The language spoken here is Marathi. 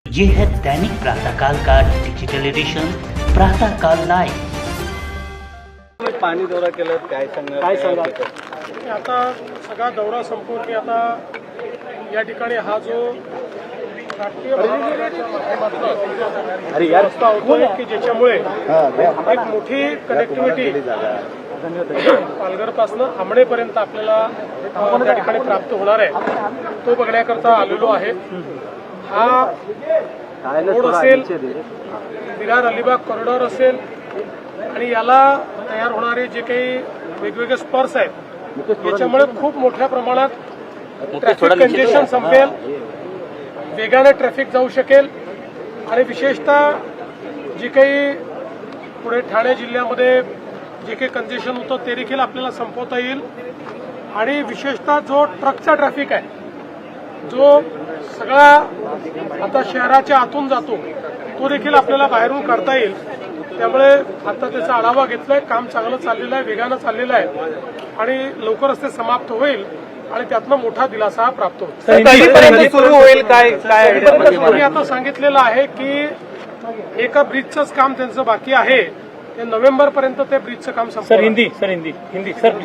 ये है दैनिक प्रातःकाल का डिजिटल एडिशन प्रातःकाल लाइव। पाणी दौरा केलं काय सांगा आता सगळा दौरा संपवून मी आता या ठिकाणी हा जो राष्ट्रीय महामार्गाच्या माध्यमातून रस्ता होतोय की ज्याच्यामुळे एक मोठी कनेक्टिव्हिटी पालघरपासून आमणेपर्यंत आपल्याला त्या ठिकाणी प्राप्त होणार आहे, तो बघण्याकरता आलेलो आहे। हा रोड असेल, विरार अलिबाग कॉरिडॉर असेल आणि याला तयार होणारे जे काही वेगवेगळे स्पर्स आहेत याच्यामुळे खूप मोठ्या प्रमाणात ट्रॅफिक कंजेशन संपेल, वेगाने ट्रॅफिक जाऊ शकेल आणि विशेषतः जे काही पुढे ठाणे जिल्ह्यामध्ये जे काही कंजेशन होतं ते देखील आपल्याला संपवता येईल आणि विशेषतः जो ट्रकचा ट्रॅफिक आहे जो सगळा आता शहराच्या आतून जातो तो देखील आपल्याला बाहेरून करता येईल। त्यामुळे आता त्याचा आढावा घेतलाय, काम चांगलं चाललेलं आहे, वेगानं चाललेलं आहे आणि लवकरच ते समाप्त होईल आणि त्यातनं मोठा दिलासा प्राप्त होईल। सुरू होईल काय मी आता सांगितलेलं आहे की एका ब्रिजचंच काम त्यांचं बाकी आहे, ते नोव्हेंबर पर्यंत ते ब्रिजचं काम संपलं। हिंदी सर